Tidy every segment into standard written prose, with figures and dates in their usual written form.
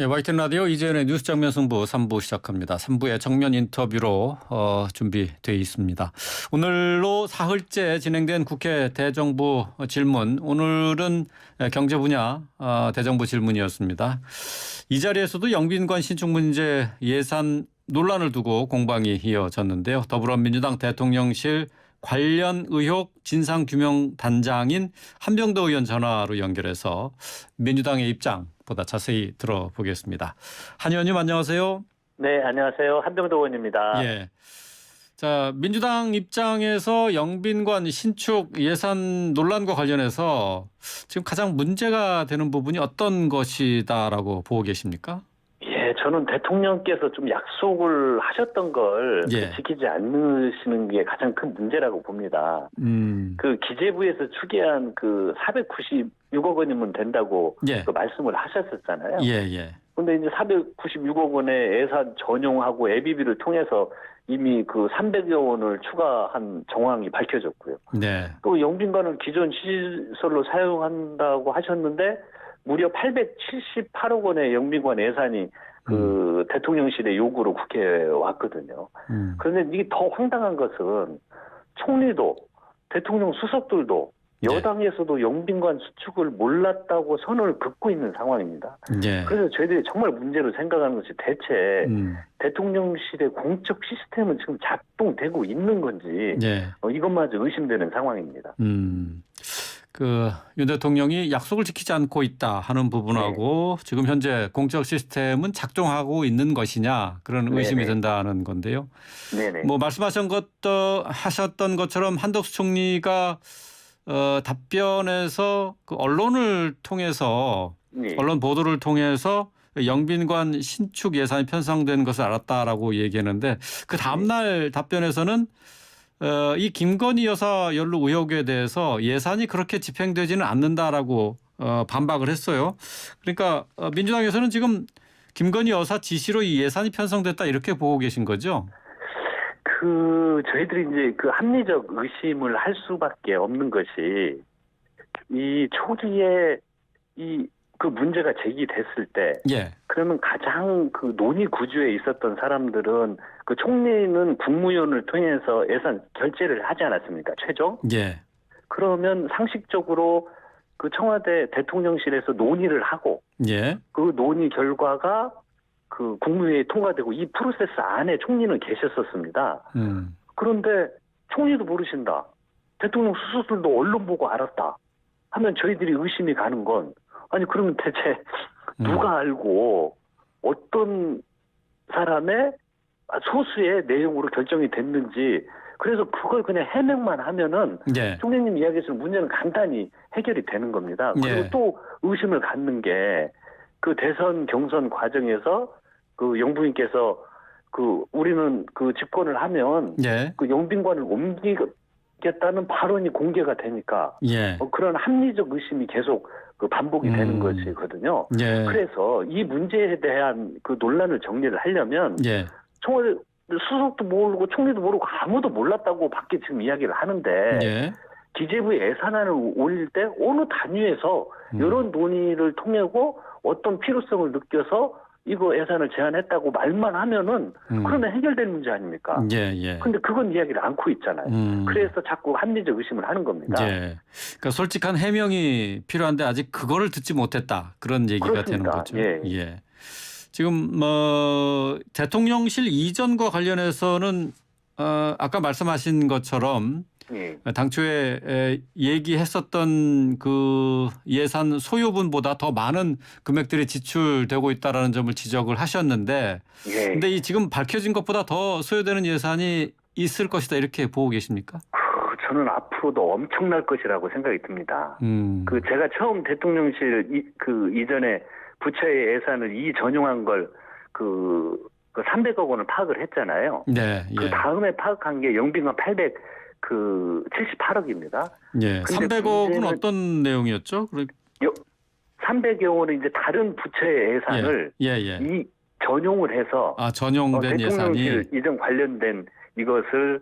예, YTN 라디오 이재현의 뉴스 정면 승부 3부 시작합니다. 3부의 정면 인터뷰로 준비되어 있습니다. 오늘로 사흘째 진행된 국회 대정부 질문. 오늘은 경제 분야 대정부 질문이었습니다. 이 자리에서도 영빈관 신축 문제 예산 논란을 두고 공방이 이어졌는데요. 더불어민주당 대통령실 관련 의혹 진상규명단장인 한병도 의원 전화로 연결해서 민주당의 입장보다 자세히 들어보겠습니다. 한 의원님 안녕하세요. 네, 안녕하세요. 한병도 의원입니다. 예. 자, 민주당 입장에서 영빈관 신축 예산 논란과 관련해서 지금 가장 문제가 되는 부분이 어떤 것이다라고 보고 계십니까? 예, 저는 대통령께서 좀 약속을 하셨던 걸 예. 지키지 않으시는 게 가장 큰 문제라고 봅니다. 그 기재부에서 추계한 그 496억 원이면 된다고 예. 그 말씀을 하셨었잖아요. 예, 예. 근데 이제 496억 원의 예산 전용하고 예비비를 통해서 이미 그 300여 원을 추가한 정황이 밝혀졌고요. 네. 또 영빈관을 기존 시설로 사용한다고 하셨는데 무려 878억 원의 영빈관 예산이 그 대통령실의 요구로 국회에 왔거든요. 그런데 이게 더 황당한 것은 총리도 대통령 수석들도 네. 여당에서도 영빈관 수축을 몰랐다고 선을 긋고 있는 상황입니다. 예. 그래서 저희들이 정말 문제로 생각하는 것이 대체 음. 대통령실의 공적 시스템은 지금 작동되고 있는 건지 예. 이것마저 의심되는 상황입니다. 그 윤 대통령이 약속을 지키지 않고 있다 하는 부분하고 지금 현재 공적 시스템은 작동하고 있는 것이냐 그런 의심이 네네. 든다는 건데요. 네네. 뭐 하셨던 것처럼 한덕수 총리가 답변에서 그 언론을 통해서 네. 언론 보도를 통해서 영빈관 신축 예산이 편성된 것을 알았다라고 얘기했는데 그 다음날 답변에서는 이 김건희 여사 연루 의혹에 대해서 예산이 그렇게 집행되지는 않는다라고 반박을 했어요. 그러니까 민주당에서는 지금 김건희 여사 지시로 이 예산이 편성됐다 이렇게 보고 계신 거죠? 저희들이 이제 그 합리적 의심을 할 수밖에 없는 것이 이 초기에 그 문제가 제기됐을 때 예. 그러면 가장 그 논의 구조에 있었던 사람들은 그 총리는 국무위원을 통해서 예산 결재를 하지 않았습니까? 최종? 예. 그러면 상식적으로 그 청와대 대통령실에서 논의를 하고 예. 그 논의 결과가 그 국무회의에 통과되고 이 프로세스 안에 총리는 계셨었습니다. 그런데 총리도 모르신다. 대통령 수석들도 언론 보고 알았다. 하면 저희들이 의심이 가는 건 아니 그러면 대체 누가 알고 어떤 사람의 소수의 내용으로 결정이 됐는지 그래서 그걸 그냥 해명만 하면은 예. 총리님 이야기에서 문제는 간단히 해결이 되는 겁니다. 그리고 예. 또 의심을 갖는 게 그 대선 경선 과정에서 그 영부인께서 그 우리는 그 집권을 하면 예. 그 영빈관을 옮기겠다는 발언이 공개가 되니까 예. 그런 합리적 의심이 계속 그 반복이 되는 것이거든요. 예. 그래서 이 문제에 대한 그 논란을 정리를 하려면 예. 청와대 수석도 모르고 총리도 모르고 아무도 몰랐다고 밖에 지금 이야기를 하는데 예. 기재부에 예산안을 올릴 때 어느 단위에서 이런 논의를 통하고 어떤 필요성을 느껴서 이거 예산을 제안했다고 말만 하면은 그러면 해결될 문제 아닙니까? 예. 예. 근데 그건 이야기를 않고 있잖아요. 그래서 자꾸 합리적 의심을 하는 겁니다. 예. 그러니까 솔직한 해명이 필요한데 아직 그거를 듣지 못했다. 그런 얘기가 그렇습니다. 되는 거죠. 예. 예. 지금 대통령실 이전과 관련해서는 아까 말씀하신 것처럼 예. 당초에 얘기했었던 그 예산 소요분보다 더 많은 금액들이 지출되고 있다라는 점을 지적을 하셨는데 예. 근데 이 지금 밝혀진 것보다 더 소요되는 예산이 있을 것이다 이렇게 보고 계십니까? 저는 앞으로도 엄청날 것이라고 생각이 듭니다. 그 제가 처음 대통령실 이전에 부처의 예산을 전용한 걸 그 300억 원을 파악을 했잖아요. 네. 예. 그 다음에 파악한 게 영빈관 878억입니다. 예. 300억은 어떤 내용이었죠? 300여 원은 이제 다른 부처의 예산을 예. 전용을 해서 전용된 예산이 대통령실 이전 관련된 이것을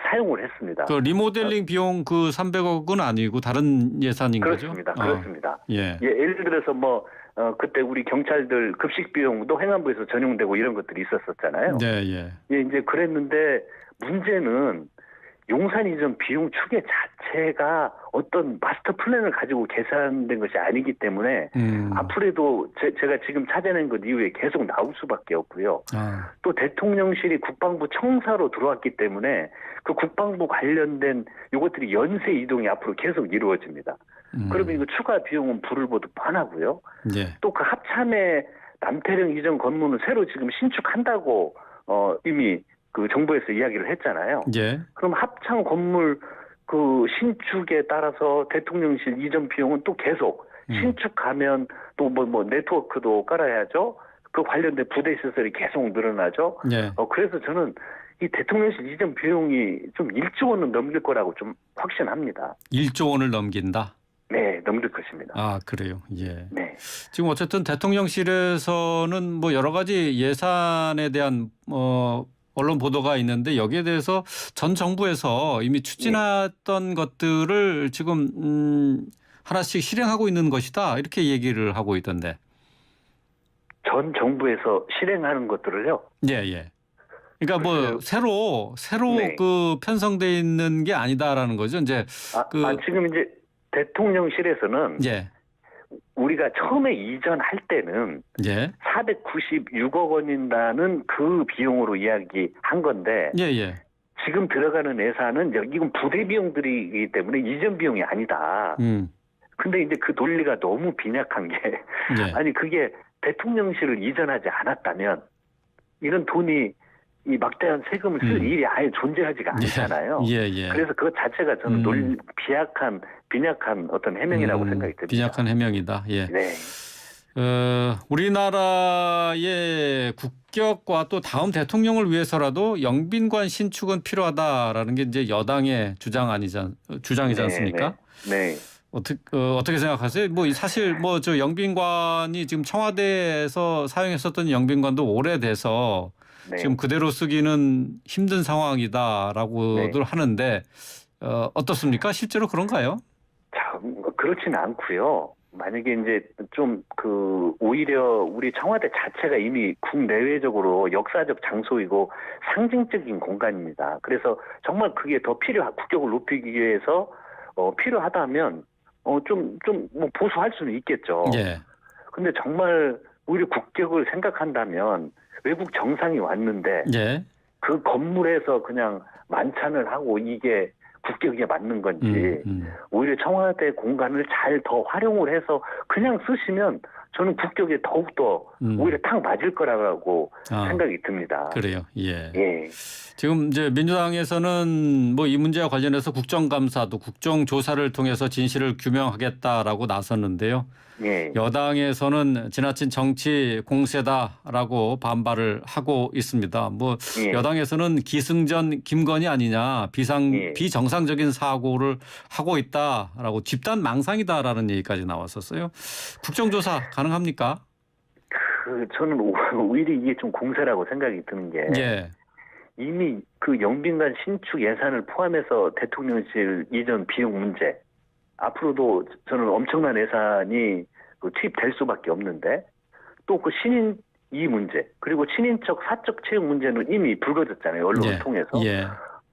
사용을 했습니다. 그 리모델링 비용 그 300억은 아니고 다른 예산인 그렇습니다. 거죠? 그렇습니다. 예. 예를 들어서 그때 우리 경찰들 급식 비용도 행안부에서 전용되고 이런 것들이 있었었잖아요. 네, 예. 예, 이제 그랬는데 문제는 용산 이전 비용 추계 자체가 어떤 마스터 플랜을 가지고 계산된 것이 아니기 때문에 앞으로도 제가 지금 찾아낸 것 이후에 계속 나올 수밖에 없고요. 또 대통령실이 국방부 청사로 들어왔기 때문에 그 국방부 관련된 이것들이 연쇄 이동이 앞으로 계속 이루어집니다. 그러면 이거 추가 비용은 불을 보듯 뻔하고요. 예. 또 그 합참의 남태령 이전 건물은 새로 지금 신축한다고 이미 그 정부에서 이야기를 했잖아요. 예. 그럼 합창 건물 그 신축에 따라서 대통령실 이전 비용은 또 계속 신축하면 또 뭐 네트워크도 깔아야죠. 그 관련된 부대 시설이 계속 늘어나죠. 예. 그래서 저는 이 대통령실 이전 비용이 좀 1조 원은 넘길 거라고 좀 확신합니다. 1조 원을 넘긴다. 네, 넘길 것입니다. 아, 그래요. 예. 네. 지금 어쨌든 대통령실에서는 뭐 여러 가지 예산에 대한 언론 보도가 있는데 여기에 대해서 전 정부에서 이미 추진했던 것들을 지금 하나씩 실행하고 있는 것이다 이렇게 얘기를 하고 있던데. 전 정부에서 실행하는 것들을요? 예, 예. 그러니까 뭐 새로 네. 그 편성돼 있는 게 아니다라는 거죠. 이제 지금 이제 대통령실에서는 예. 우리가 처음에 이전할 때는 예. 496억 원인다는 그 비용으로 이야기한 건데 예, 예. 지금 들어가는 예산은 이건 부대 비용들이기 때문에 이전 비용이 아니다. 근데 이제 그 논리가 너무 빈약한 게 예. 아니 그게 대통령실을 이전하지 않았다면 이런 돈이 이 막대한 세금을 쓸 일이 아예 존재하지가 않잖아요. 예, 예. 그래서 그것 자체가 저는 빈약한 어떤 해명이라고 생각이 듭니다. 빈약한 해명이다. 예. 네. 우리나라의 국격과 또 다음 대통령을 위해서라도 영빈관 신축은 필요하다라는 게 이제 여당의 주장이지 않습니까? 네. 어떻게 생각하세요? 뭐 사실 뭐 저 영빈관이 지금 청와대에서 사용했었던 영빈관도 오래돼서 네. 지금 그대로 쓰기는 힘든 상황이다라고들 하는데 어떻습니까? 실제로 그런가요? 그렇지는 않고요. 만약에 이제 좀 오히려 우리 청와대 자체가 이미 국내외적으로 역사적 장소이고 상징적인 공간입니다. 그래서 정말 그게 더 국격을 높이기 위해서 필요하다면 뭐 보수할 수는 있겠죠. 예. 근데 정말 오히려 국격을 생각한다면 외국 정상이 왔는데 예. 그 건물에서 그냥 만찬을 하고 이게 국격에 맞는 건지 오히려 청와대 공간을 잘 더 활용을 해서 그냥 쓰시면 저는 국격에 더욱더 오히려 탁 맞을 거라고 생각이 듭니다. 그래요. 예. 예. 지금 이제 민주당에서는 뭐 이 문제와 관련해서 국정감사도 국정조사를 통해서 진실을 규명하겠다라고 나섰는데요. 예. 여당에서는 지나친 정치 공세다라고 반발을 하고 있습니다. 뭐 여당에서는 기승전 김건희 아니냐 비정상적인 사고를 하고 있다라고 집단 망상이다라는 얘기까지 나왔었어요. 국정조사 가능합니까? 저는 오히려 이게 좀 공세라고 생각이 드는 게 이미 그 영빈관 신축 예산을 포함해서 대통령실 이전 비용 문제 앞으로도 저는 엄청난 예산이 투입될 수밖에 없는데 또 그 신인 이 문제 그리고 친인척 사적 채용 문제는 이미 불거졌잖아요. 언론을 통해서.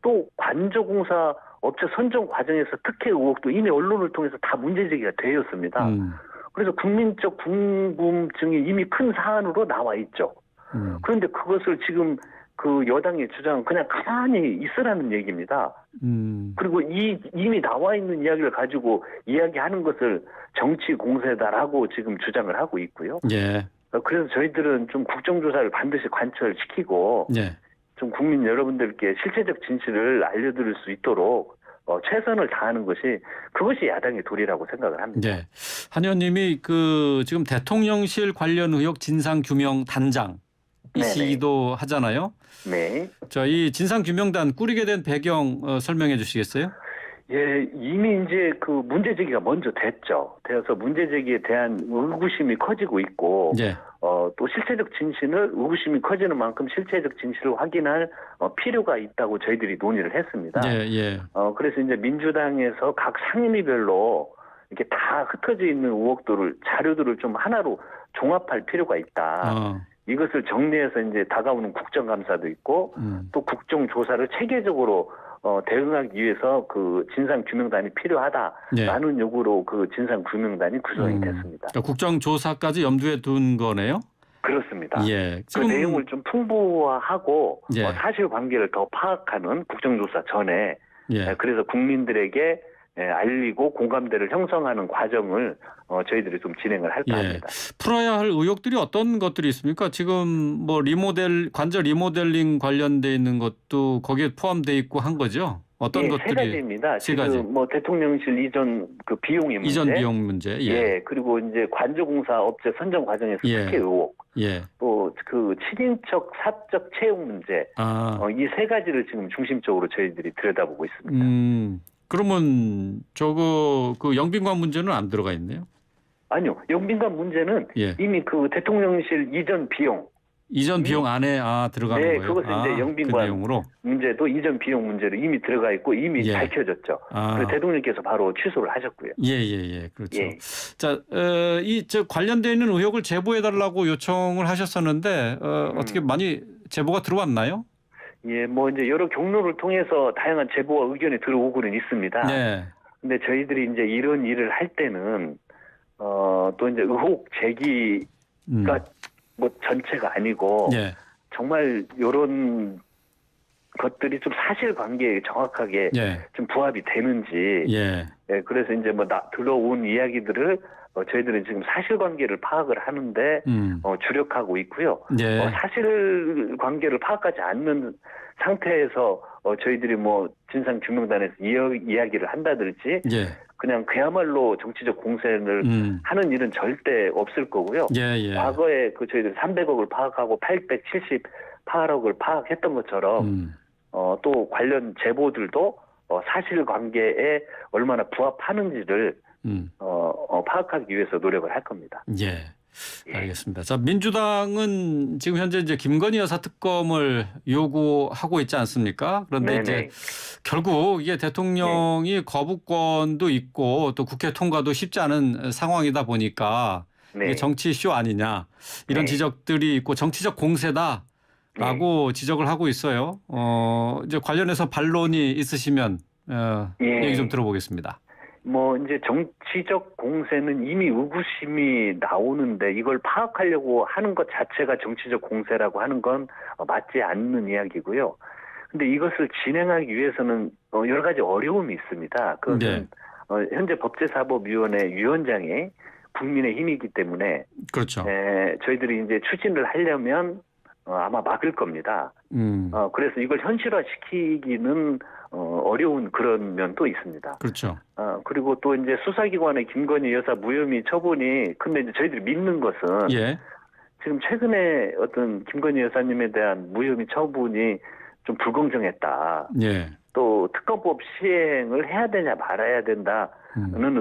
또 관저공사 업체 선정 과정에서 특혜 의혹도 이미 언론을 통해서 다 문제 제기가 되었습니다. 그래서 국민적 궁금증이 이미 큰 사안으로 나와 있죠. 그런데 그것을 지금 그 여당의 주장은 그냥 가만히 있으라는 얘기입니다. 그리고 이미 나와 있는 이야기를 가지고 이야기하는 것을 정치 공세다라고 지금 주장을 하고 있고요. 예. 그래서 저희들은 좀 국정조사를 반드시 관철시키고 좀 국민 여러분들께 실체적 진실을 알려드릴 수 있도록 최선을 다하는 그것이 야당의 도리라고 생각을 합니다. 네. 한 의원님이 지금 대통령실 관련 의혹 진상규명 단장 이시기도 하잖아요. 네. 이 진상규명단 꾸리게 된 배경 설명해 주시겠어요? 예, 이미 이제 그 문제 제기가 먼저 됐죠. 되어서 문제 제기에 대한 의구심이 커지고 있고, 또 실체적 진실을 의구심이 커지는 만큼 실체적 진실을 확인할 필요가 있다고 저희들이 논의를 했습니다. 예, 예. 그래서 이제 민주당에서 각 상임위별로 이렇게 다 흩어져 있는 의혹들을 자료들을 좀 하나로 종합할 필요가 있다. 이것을 정리해서 이제 다가오는 국정감사도 있고 또 국정조사를 체계적으로 대응하기 위해서 그 진상규명단이 필요하다라는 요구로 그 진상규명단이 구성이 됐습니다. 그러니까 국정조사까지 염두에 둔 거네요? 그렇습니다. 예. 그 내용을 좀 풍부화하고 예. 사실관계를 더 파악하는 국정조사 전에 예. 그래서 국민들에게 알리고 공감대를 형성하는 과정을 저희들이 좀 진행을 할까 합니다. 풀어야 할 의혹들이 어떤 것들이 있습니까? 지금 뭐 관절 리모델링 관련돼 있는 것도 거기에 포함돼 있고 한 거죠? 어떤 것들이? 세 가지입니다. 세 가지. 지금 뭐 대통령실 이전 그 비용의 문제, 이전 비용 문제, 그리고 이제 관저공사 업체 선정 과정에서 특혜 의혹, 또 그 친인척 사적 채용 문제, 이 세 가지를 지금 중심적으로 저희들이 들여다보고 있습니다. 그러면 그 영빈관 문제는 안 들어가 있네요? 아니요. 영빈관 문제는 이미 그 대통령실 이전 비용. 이전 비용 안에 들어가는 거예요? 네. 그것은 이제 영빈관 그 내용으로? 문제도 이전 비용 문제로 이미 들어가 있고 이미 밝혀졌죠. 그래서 대통령께서 바로 취소를 하셨고요. 예. 그렇죠. 자, 관련되어 있는 의혹을 제보해달라고 요청을 하셨었는데 어떻게 많이 제보가 들어왔나요? 예, 뭐 이제 여러 경로를 통해서 다양한 제보와 의견이 들어오고는 있습니다. 근데 저희들이 이제 이런 일을 할 때는 또 이제 의혹 제기가 뭐 전체가 아니고 정말 이런 것들이 좀 사실관계에 정확하게 좀 부합이 되는지 그래서 이제 뭐 들어온 이야기들을 저희들은 지금 사실관계를 파악을 하는데 주력하고 있고요. 사실관계를 파악하지 않는 상태에서 저희들이 뭐 진상규명단에서 이야기를 한다든지 그냥 그야말로 정치적 공세를 하는 일은 절대 없을 거고요. 과거에 그 저희들이 300억을 파악하고 878억을 파악했던 것처럼 또 관련 제보들도 사실관계에 얼마나 부합하는지를 파악하기 위해서 노력을 할 겁니다. 알겠습니다. 자, 민주당은 지금 현재 이제 김건희 여사 특검을 요구하고 있지 않습니까? 그런데 이제 결국 이게 대통령이 거부권도 있고 또 국회 통과도 쉽지 않은 상황이다 보니까 이게 정치 쇼 아니냐 이런 지적들이 있고 정치적 공세다라고 지적을 하고 있어요. 이제 관련해서 반론이 있으시면 얘기 좀 들어보겠습니다. 뭐 이제 정치적 공세는 이미 의구심이 나오는데 이걸 파악하려고 하는 것 자체가 정치적 공세라고 하는 건 맞지 않는 이야기고요. 근데 이것을 진행하기 위해서는 여러 가지 어려움이 있습니다. 그것은 현재 법제사법위원회 위원장이 국민의힘이기 때문에 저희들이 이제 추진을 하려면 아마 막을 겁니다. 그래서 이걸 현실화시키기는 어려운 그런 면도 있습니다. 그리고 또 이제 수사기관의 김건희 여사 무혐의 처분이 근데 이제 저희들이 믿는 것은 지금 최근에 어떤 김건희 여사님에 대한 무혐의 처분이 좀 불공정했다. 또 특검법 시행을 해야 되냐 말아야 된다는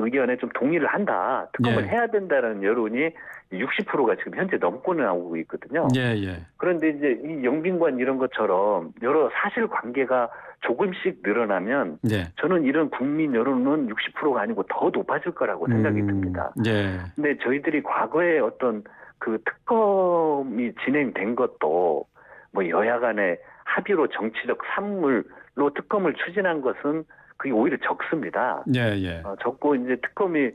의견에 좀 동의를 한다. 특검을 해야 된다는 여론이 60%가 지금 현재 넘고 나오고 있거든요. 그런데 이제 이 영빈관 이런 것처럼 여러 사실관계가 조금씩 늘어나면 저는 이런 국민 여론은 60%가 아니고 더 높아질 거라고 생각이 듭니다. 근데 저희들이 과거에 어떤 그 특검이 진행된 것도 뭐 여야 간의 합의로 정치적 산물로 특검을 추진한 것은 그게 오히려 적습니다. 적고 이제 특검이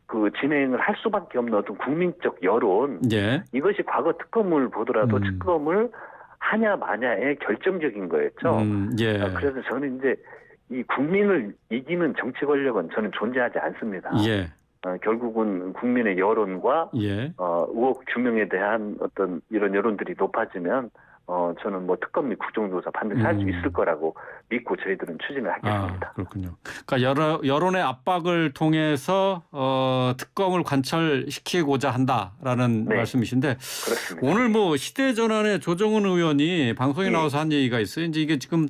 그 진행을 할 수밖에 없는 어떤 국민적 여론 이것이 과거 특검을 보더라도 특검을 하냐 마냐의 결정적인 거였죠. 그래서 저는 이제 이 국민을 이기는 정치 권력은 저는 존재하지 않습니다. 결국은 국민의 여론과 의혹 규명에 대한 어떤 이런 여론들이 높아지면 저는 뭐 특검 및 국정조사 반드시 할 수 있을 거라고 믿고 저희들은 추진을 하겠습니다. 그렇군요. 그러니까 여론의 압박을 통해서 특검을 관철시키고자 한다라는 말씀이신데 그렇습니다. 오늘 뭐 시대전환의 조정은 의원이 방송에 나와서 한 얘기가 있어요. 이제 이게 지금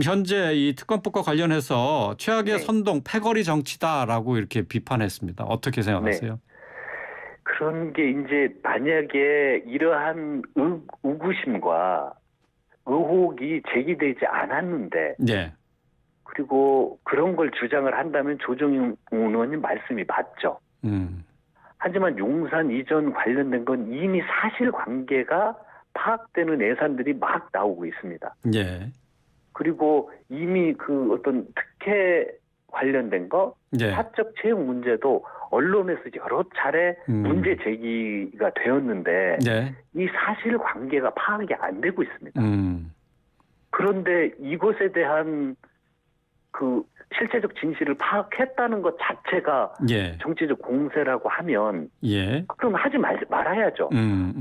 현재 이 특검법과 관련해서 최악의 선동 패거리 정치다라고 이렇게 비판했습니다. 어떻게 생각하세요? 그런 게 이제 만약에 이러한 의구심과 의혹이 제기되지 않았는데 예. 그리고 그런 걸 주장을 한다면 조정용 의원님 말씀이 맞죠. 하지만 용산 이전 관련된 건 이미 사실관계가 파악되는 예산들이 막 나오고 있습니다. 예. 그리고 이미 그 어떤 특혜 관련된 거, 예. 사적 채용 문제도 언론에서 여러 차례 문제 제기가 되었는데 예. 이 사실관계가 파악이 안 되고 있습니다. 그런데 이것에 대한 그 실체적 진실을 파악했다는 것 자체가 예. 정치적 공세라고 하면 예. 그럼 하지 말아야죠.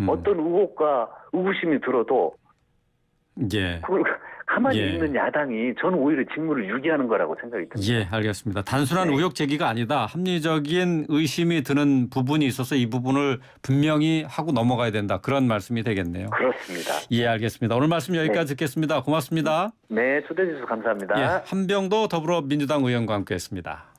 어떤 의혹과 의구심이 들어도 예. 그걸 가만히 예. 있는 야당이 저는 오히려 직무를 유기하는 거라고 생각이 듭니다. 예, 알겠습니다. 단순한 네. 의혹 제기가 아니다. 합리적인 의심이 드는 부분이 있어서 이 부분을 분명히 하고 넘어가야 된다. 그런 말씀이 되겠네요. 그렇습니다. 예, 알겠습니다. 오늘 말씀 여기까지 듣겠습니다. 고맙습니다. 네, 초대해 주셔서 감사합니다. 예, 한병도 더불어민주당 의원과 함께했습니다.